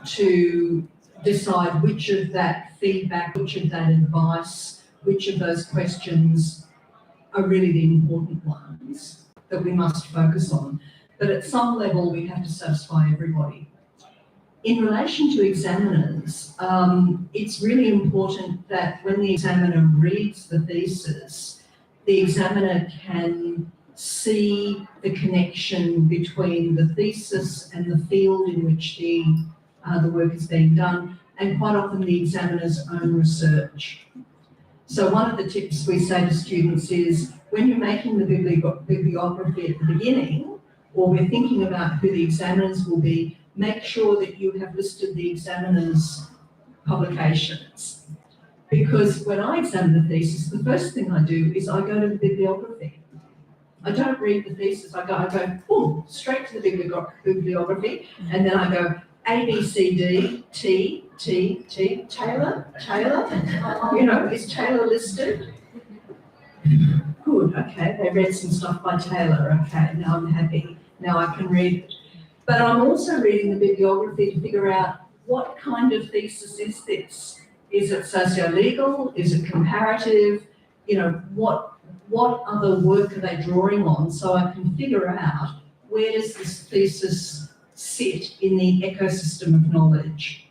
to decide which of that feedback, which of that advice, which of those questions are really the important ones that we must focus on. But at some level, we have to satisfy everybody. In relation to examiners, it's really important that when the examiner reads the thesis, the examiner can see the connection between the thesis and the field in which the work is being done, and quite often the examiner's own research. So one of the tips we say to students is, when you're making the bibliography at the beginning, or we're thinking about who the examiners will be, make sure that you have listed the examiner's publications. Because when I examine the thesis, the first thing I do is I go to the bibliography. I don't read the thesis, I go boom, straight to the bibliography, and then I go A, B, C, D, T, Taylor, you know, is Taylor listed? Good, okay, they read some stuff by Taylor, okay, now I'm happy, now I can read it. But I'm also reading the bibliography to figure out what kind of thesis is this? Is it socio-legal? Is it comparative? You know, what other work are they drawing on, so I can figure out where does this thesis sit in the ecosystem of knowledge.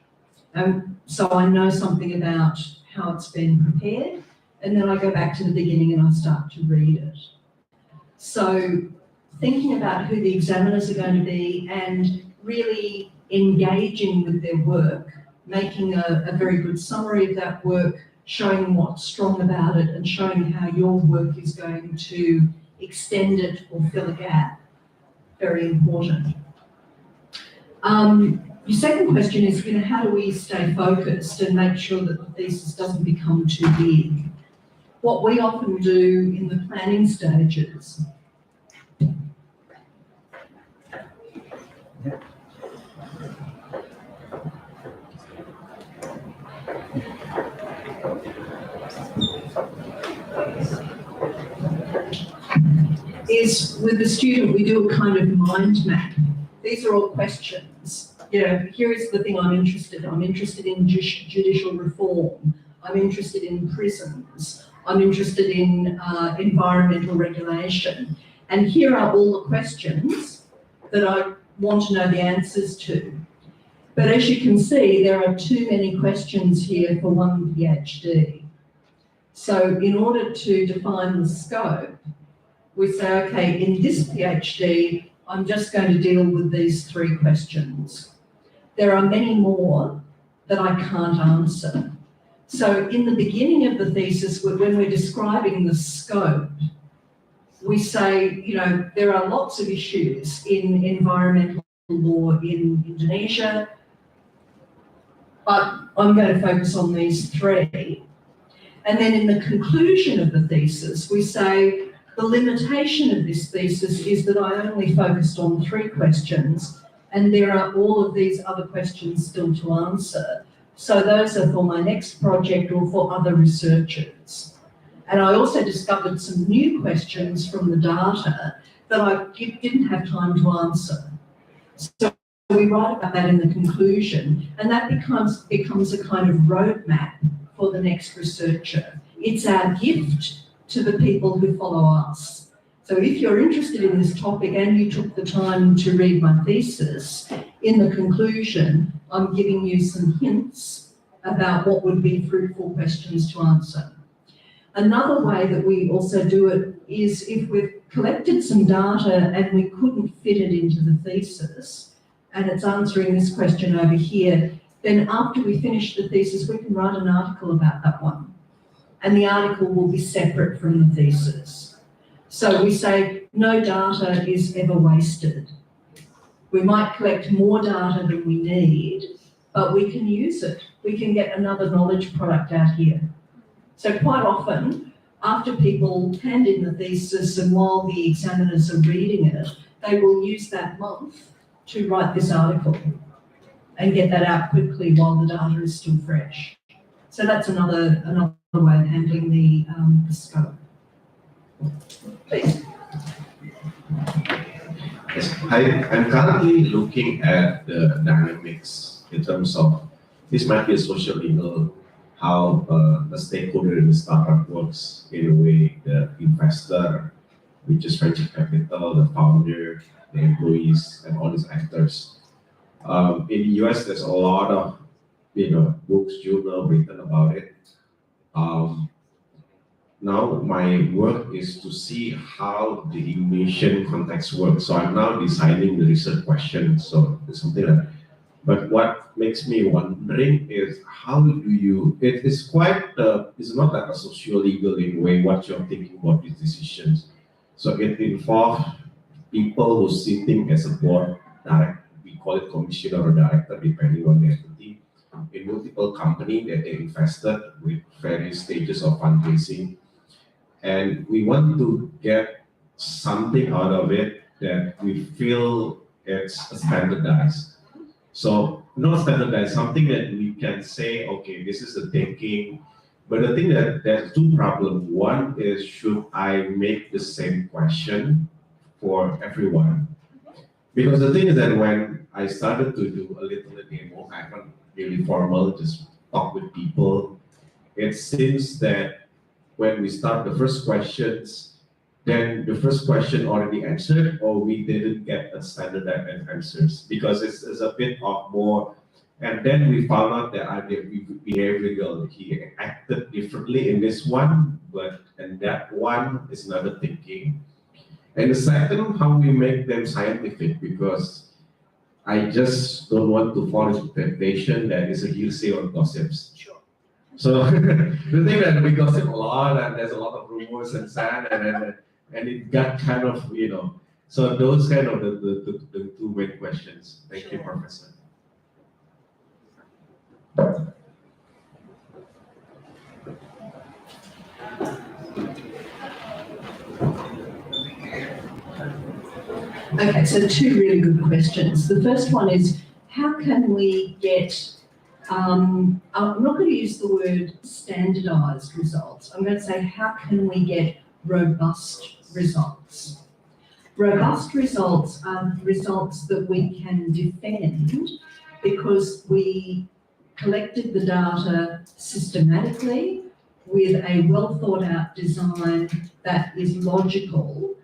So I know something about how it's been prepared, and then I go back to the beginning and I start to read it. So thinking about who the examiners are going to be and really engaging with their work, making a very good summary of that work, showing what's strong about it and showing how your work is going to extend it or fill a gap. Very important. Your second question is, you know, how do we stay focused and make sure that the thesis doesn't become too big? What we often do in the planning stages is, with the student, we do a kind of mind map. These are all questions. You know, here is the thing I'm interested in. I'm interested in judicial reform. I'm interested in prisons. I'm interested in environmental regulation. And here are all the questions that I want to know the answers to. But as you can see, there are too many questions here for one PhD. So in order to define the scope, we say, okay, in this PhD, I'm just going to deal with these 3 questions. There are many more that I can't answer. So in the beginning of the thesis, when we're describing the scope, we say, you know, there are lots of issues in environmental law in Indonesia, but I'm going to focus on these 3. And then in the conclusion of the thesis, we say, the limitation of this thesis is that I only focused on 3 questions, and there are all of these other questions still to answer. So those are for my next project or for other researchers. And I also discovered some new questions from the data that I didn't have time to answer. So we write about that in the conclusion, and that becomes a kind of roadmap for the next researcher. It's our gift to the people who follow us. So if you're interested in this topic and you took the time to read my thesis, in the conclusion, I'm giving you some hints about what would be fruitful questions to answer. Another way that we also do it is if we've collected some data and we couldn't fit it into the thesis, and it's answering this question over here, then after we finish the thesis, we can write an article about that one. And the article will be separate from the thesis. So we say no data is ever wasted. We might collect more data than we need, but we can use it. We can get another knowledge product out here. So quite often, after people hand in the thesis and while the examiners are reading it, they will use that month to write this article and get that out quickly while the data is still fresh. So that's another way of handling the scope. Please. Yes, I'm currently looking at the dynamics in terms of this might be a social legal, how the stakeholder in the startup works in a way, the investor, which is venture capital, the founder, the employees, and all these actors. In the US, there's a lot of books, journal written about it. Now my work is to see how the Indonesian context works. So I'm now designing the research question. So it's something like that. But what makes me wondering is how do you, it's quite, it's not like a socio-legal in way what you're thinking about these decisions. So it involves people who sitting as a board, we call it commissioner or director depending on the entity, in multiple companies that they invested with various stages of fundraising. And we want to get something out of it that we feel it's standardized. So not standardized, something that we can say, okay, this is the thinking. But the thing that there's two problems. One is, should I make the same question for everyone? Because the thing is that when I started to do a little demo, I haven't really formal, just talk with people. It seems that when we start the first questions, then the first question already answered, or we didn't get a standardized answers because it's a bit of more. And then we found out that behavioral, he acted differently in this one, but in that one is another thinking. And the second, how we make them scientific, because I just don't want to fall into temptation that is a hearsay or gossips. Sure. So the thing that we gossip a lot, and there's a lot of rumors and sand, and it got kind of, so those kind of the two main questions. Thank you, Professor. Okay, so two really good questions. The first one is, how can we get, I'm not going to use the word standardized results. I'm going to say, how can we get robust results? Robust results are results that we can defend because we collected the data systematically with a well thought out design that is logical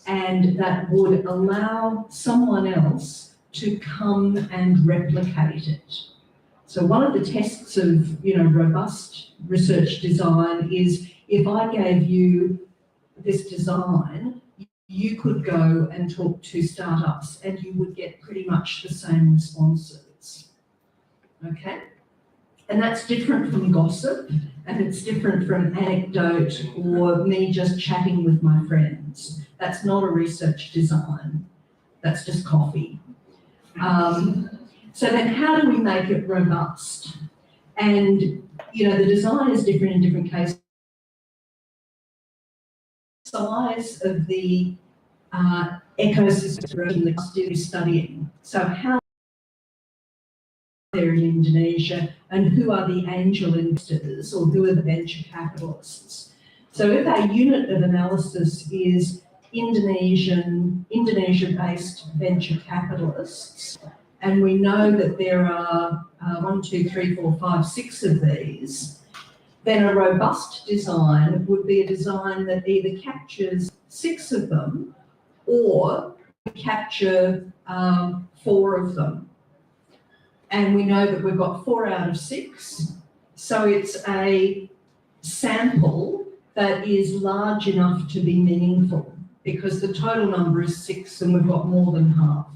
and that would allow someone else to come and replicate it. So one of the tests of robust research design is, if I gave you this design, you could go and talk to startups and you would get pretty much the same responses. Okay? And that's different from gossip, and it's different from anecdote or me just chatting with my friends. That's not a research design. That's just coffee. So then how do we make it robust? And, the design is different in different cases. The size of the ecosystem that we're studying. So how there in Indonesia, and who are the angel investors or who are the venture capitalists? So if our unit of analysis is Indonesia-based venture capitalists, and we know that there are 1, 2, 3, 4, 5, 6 of these, then a robust design would be a design that either captures 6 of them or capture 4 of them. And we know that we've got 4 out of 6. So it's a sample that is large enough to be meaningful because the total number is 6 and we've got more than half.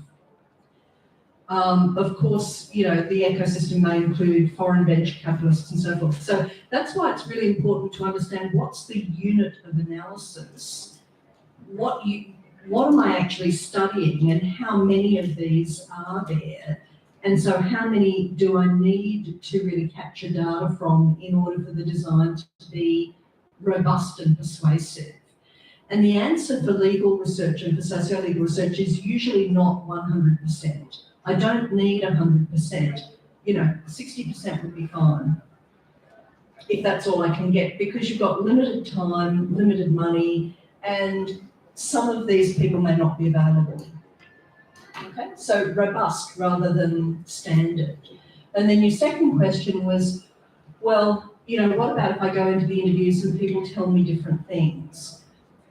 Of course, the ecosystem may include foreign venture capitalists and so forth. So that's why it's really important to understand what's the unit of analysis, what am I actually studying and how many of these are there. And so how many do I need to really capture data from in order for the design to be robust and persuasive? And the answer for legal research and for socio-legal research is usually not 100%. I don't need 100%. 60% would be fine if that's all I can get, because you've got limited time, limited money, and some of these people may not be available. Okay, so robust rather than standard. And then your second question was, well, you know, what about if I go into the interviews and people tell me different things?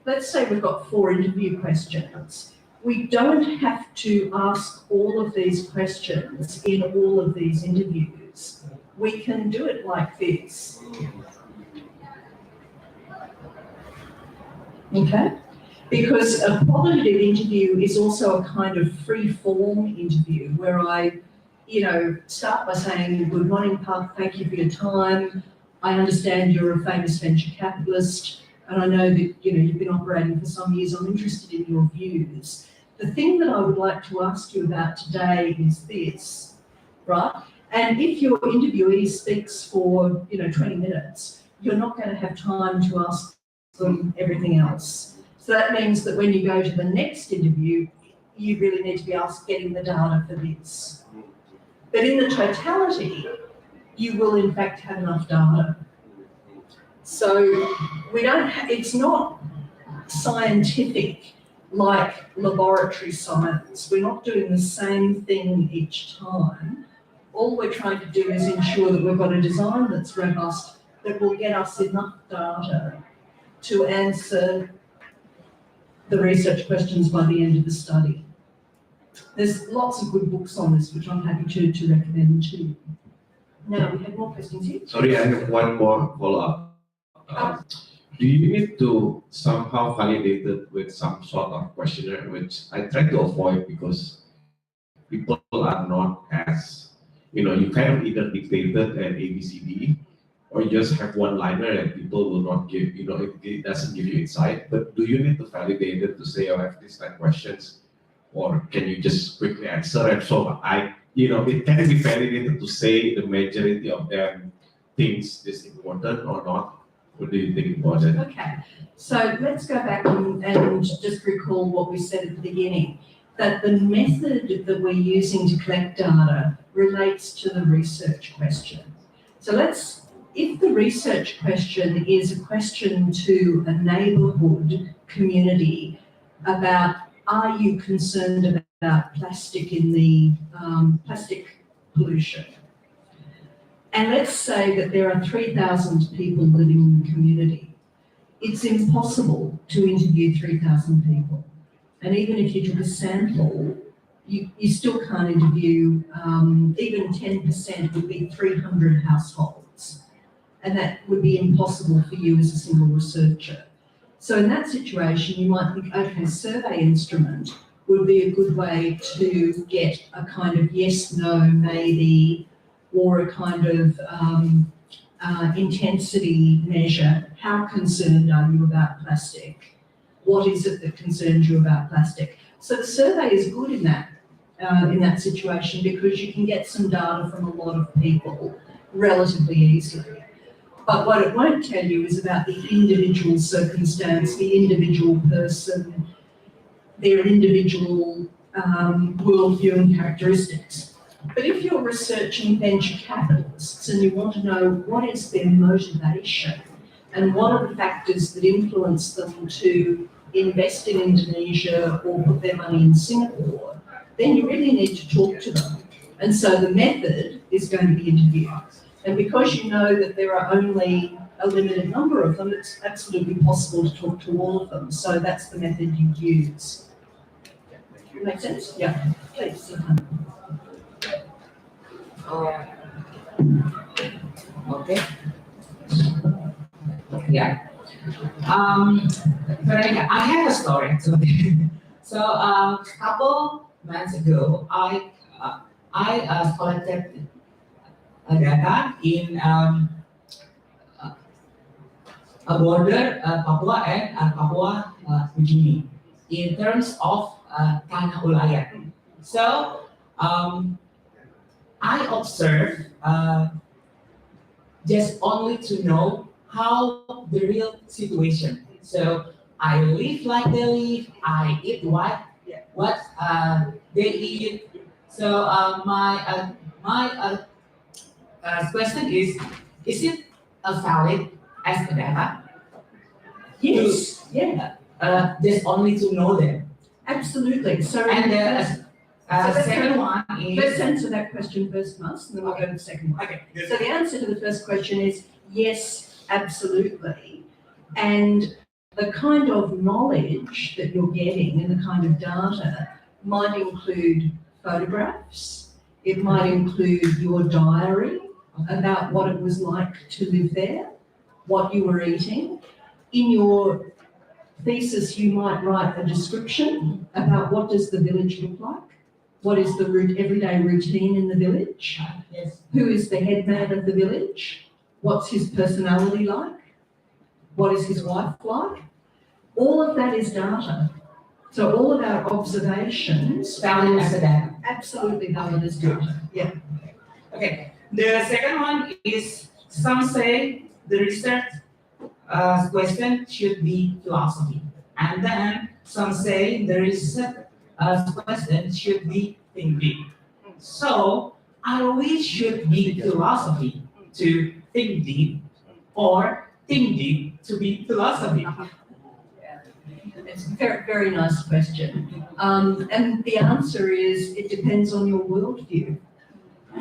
Let's say we've got 4 interview questions. We don't have to ask all of these questions in all of these interviews. We can do it like this. Okay? Because a qualitative interview is also a kind of free-form interview where I, you know, start by saying, good morning, Park, thank you for your time. I understand you're a famous venture capitalist, and I know that, you know, you've been operating for some years. I'm interested in your views. The thing that I would like to ask you about today is this, right? And if your interviewee speaks for, you know, 20 minutes, you're not going to have time to ask them everything else. So that means that when you go to the next interview, you really need to be getting the data for this. But in the totality, you will in fact have enough data. So it's not scientific like laboratory science. We're not doing the same thing each time. All we're trying to do is ensure that we've got a design that's robust, that will get us enough data to answer the research questions by the end of the study. There's lots of good books on this, which I'm happy to recommend to you. Now, we have more questions here. Sorry, I have one more follow-up. Do you need to somehow validate it with some sort of questionnaire, which I try to avoid because people are not as, you know, you kind of either dictated an ABCD or you just have one liner and people will not give, you know, it doesn't give you insight. But do you need to validate it to say, oh, I have these 10 questions, or can you just quickly answer? And so you know, it can be validated to say the majority of them thinks this important or not. What do you think about it? Okay, so let's go back and just recall what we said at the beginning, that the method that we're using to collect data relates to the research question. So if the research question is a question to a neighbourhood community about, are you concerned about plastic in the plastic pollution? And let's say that there are 3,000 people living in the community. It's impossible to interview 3,000 people. And even if you took a sample, you still can't interview, even 10% would be 300 households. And that would be impossible for you as a single researcher. So in that situation, you might think, okay, survey instrument would be a good way to get a kind of yes, no, maybe, or a kind of intensity measure. How concerned are you about plastic? What is it that concerns you about plastic? So the survey is good in that situation because you can get some data from a lot of people relatively easily. But what it won't tell you is about the individual circumstance, the individual person, their individual worldview and characteristics. But if you're researching venture capitalists and you want to know what is their motivation and what are the factors that influence them to invest in Indonesia or put their money in Singapore, then you really need to talk to them. And so the method is going to be interviews. And because you know that there are only a limited number of them, it's absolutely possible to talk to all of them. So that's the method you use. Make sense? Yeah, please. Okay. Yeah. Veronica, I have a story actually. So a couple months ago, I collected data in a border Papua and Papua New Guinea in terms of tanah ulayat. So I observe just only to know how the real situation. So I live like they live, I eat what they eat. So my question is it valid as a data? Yes, yeah. Just only to know them. Absolutely. So And Second one Let's is answer that question first, Mas, and then we'll go to the second one. okay. So the answer to the first question is yes, absolutely. And the kind of knowledge that you're getting and the kind of data might include photographs. It might include your diary about what it was like to live there, what you were eating. In your thesis, you might write a description about what does the village look like, what is the everyday routine in the village, Yes. who is the head man of the village, what's his personality like, what is his wife like. All of that is data. So all of our observations Valid as a data. absolutely valid as data. Yeah. Okay. The second one is some say the research question should be philosophy, and then some say the research question should be think deep. So are we should be philosophy to think deep, or think deep to be philosophy? It's a very, very nice question. And the answer is it depends on your worldview.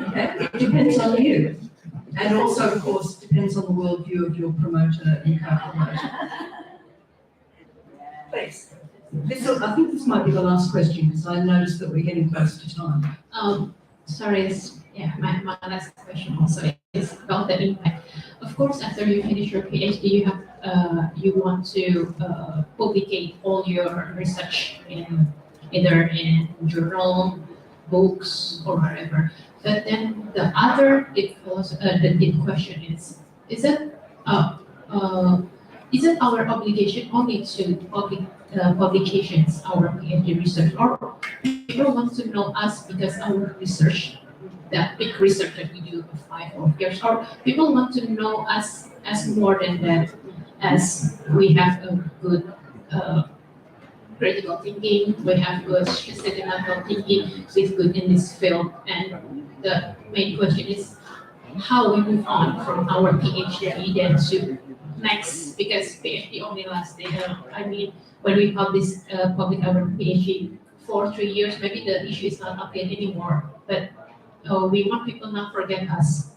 Okay? It depends on you. And also, of course, depends on the worldview of your promoter and co-promoter. Please. I think this might be the last question because I noticed that we're getting close to time. Sorry, my last question also is about the impact. Of course, after you finish your PhD, you want to publicate all your research in either in journal, books, or whatever. But then the other deep question is it our obligation only to publications, our PhD research, or people want to know us because our research, that big research that we do for 5 years, or people want to know us as more than that, as we have a good critical thinking, we have good statistical thinking, with good in this field, and the main question is how we move on from our PhD then to next, because PhD only lasts, when we publish our PhD for 3 years, maybe the issue is not updated anymore, but we want people not forget us.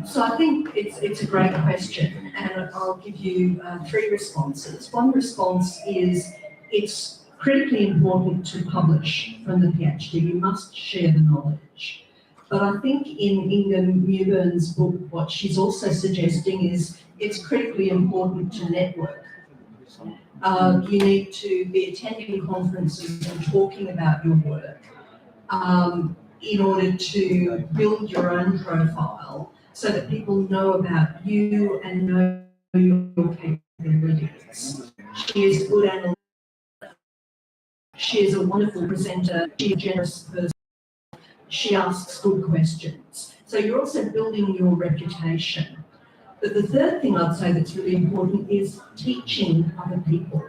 So I think it's a great question, and I'll give you 3 responses. One response is it's critically important to publish from the PhD. You must share the knowledge. But I think in Ingham Newburn's book, what she's also suggesting is it's critically important to network. You need to be attending conferences and talking about your work in order to build your own profile so that people know about you and know your capabilities. She is a good analyst. She is a wonderful presenter. She is a generous person. She asks good questions. So you're also building your reputation. But the third thing I'd say that's really important is teaching other people.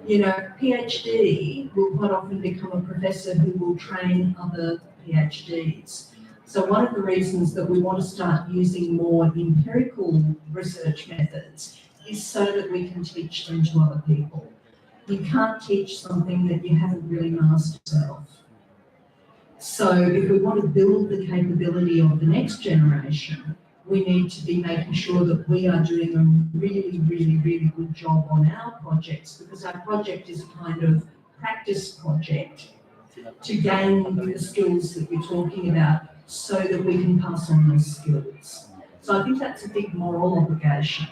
You know, PhD will quite often become a professor who will train other PhDs. So one of the reasons that we want to start using more empirical research methods is so that we can teach them to other people. You can't teach something that you haven't really mastered yourself. So if we want to build the capability of the next generation, we need to be making sure that we are doing a really, really, really good job on our projects, because our project is a kind of practice project to gain the skills that we're talking about so that we can pass on those skills. So I think that's a big moral obligation.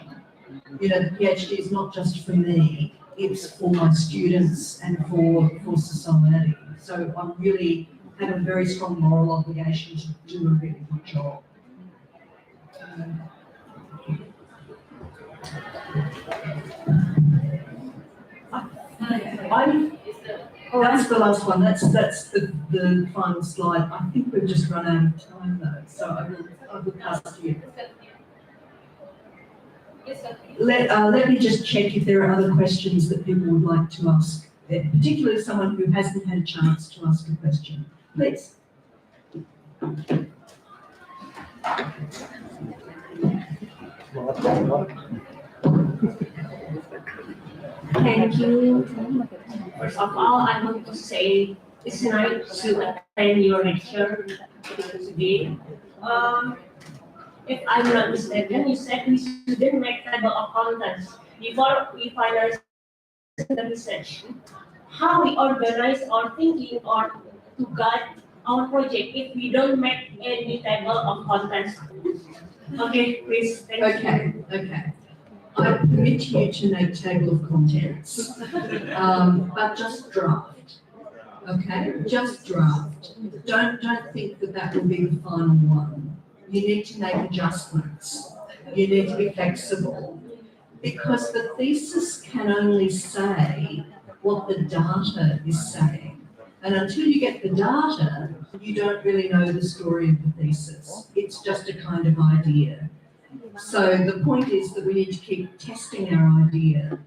You know, the PhD is not just for me, it's for my students and for society. So I really have a very strong moral obligation to do a really good job. That's the last one. That's the final slide. I think we've just run out of time though, so I will pass to you. Let me just check if there are other questions that people would like to ask, particularly someone who hasn't had a chance to ask a question. Please. Thank you. First of all, I want to say It's nice to attend your lecture today. If I'm not mistaken, you said we shouldn't make table of contents before we finalize the research. How we organize our thinking or to guide our project if we don't make any table of contents? Okay, please. Thank you. Okay. I permit you to make table of contents, but just draft. Okay, just draft. Don't think that will be the final one. You need to make adjustments. You need to be flexible because the thesis can only say what the data is saying. And until you get the data, you don't really know the story of the thesis. It's just a kind of idea. So the point is that we need to keep testing our idea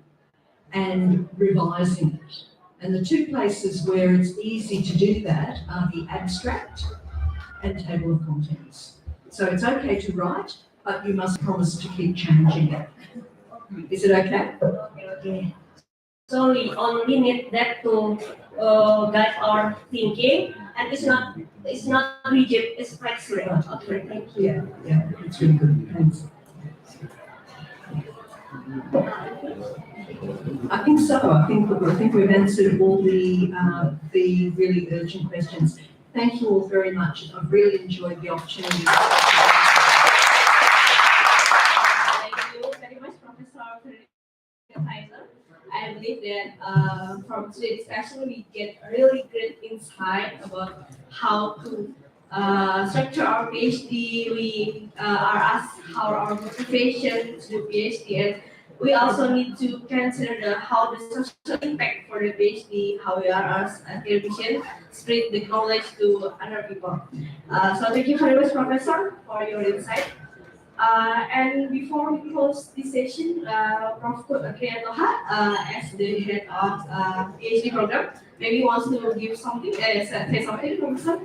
and revising it. And the two places where it's easy to do that are the abstract and table of contents. So it's okay to write, but you must promise to keep changing it. Is it okay? Okay. So we only need that to guide our thinking, and it's not rigid, it's flexible. Okay, thank you. Yeah, it's really good. Thanks. I think so. I think we've answered all the really urgent questions. Thank you all very much. I've really enjoyed the opportunity. Thank you very much, Professor Veronica. I believe that from today's discussion we get really great insight about how to structure our PhD. We are asked how our motivation to do PhD, and we also need to consider how the social impact for the PhD, how we are as academicians spread the knowledge to other people. So thank you very much, Professor, for your insight. And before we close this session, Prof. Kriyantoha, as the head of PhD program, maybe wants to give something, say something, Professor.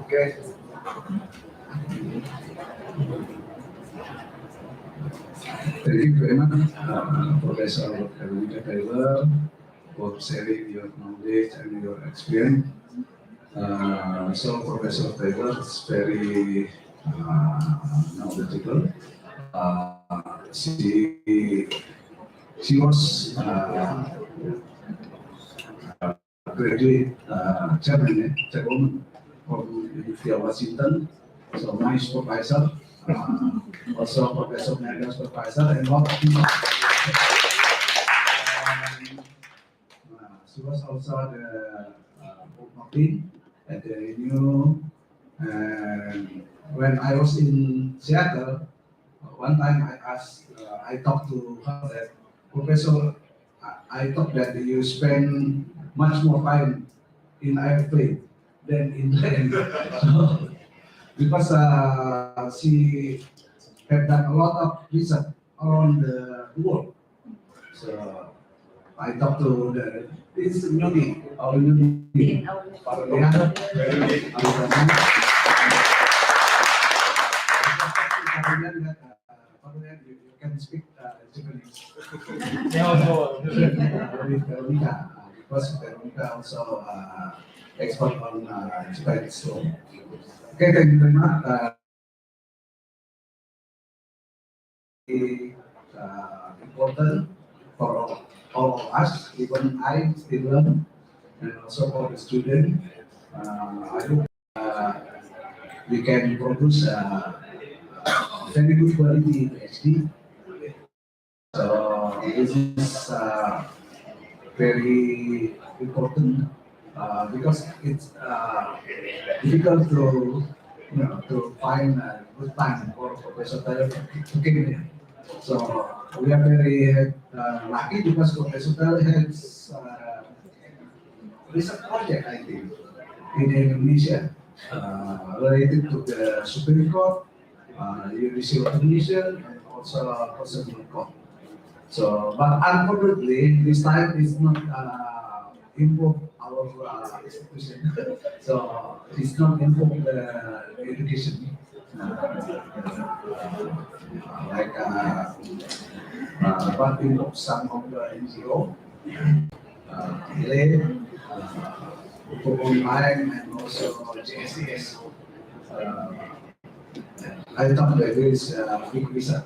Okay. Thank you very much, Professor Veronica, for sharing your knowledge and your experience. So Professor Taylor is very knowledgeable. She was graduate chairwoman from University of Washington. So my supervisor, also Professor Mega's supervisor, and lot of people. She was also the book marketing at the Renew. And when I was in Seattle, one time I talked to her that, Professor, I thought that you spend much more time in airplane than in plane. So, because she had done a lot of research around the world. So I talked to this newbie, our newbie, Veronica. You can speak Japanese. Veronica, because Veronica also expert on Japanese. So, okay, thank you very much. Important for all of us, even I still learn, and also for the student. I hope we can produce very good quality PhD. So this is very important because it's difficult to find a good time for Professor Taylor to come here. So we are very lucky because Professor Taylor has research project, I think, in Indonesia related to the Supreme Court, judicial commission, and also constitutional court. So, but unfortunately, this time is not improve a our institution. So it's not involved education. But involve some of the NGO, lab, online, and also JSCS. I thought that there is a big reason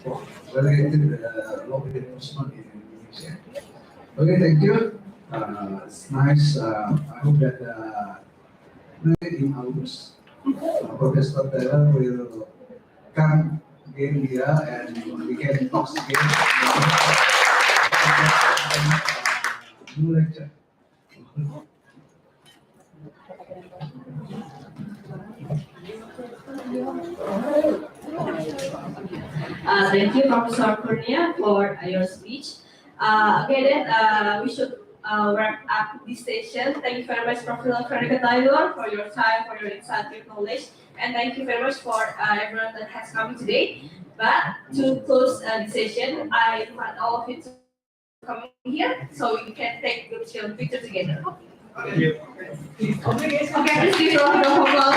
for related law enforcement in Indonesia. Okay, thank you. It's nice. I hope that in August, Professor Taylor will come again here and we can talk again. New lecture. Thank you, Professor Kurnia, for your speech. Okay, then we should wrap up this session. Thank you very much, Professor Veronica for your time, for your insightful knowledge, and thank you very much for everyone that has come today. But to close the session, I invite all of you to come here so we can take good picture together. Okay, let's give a round of applause.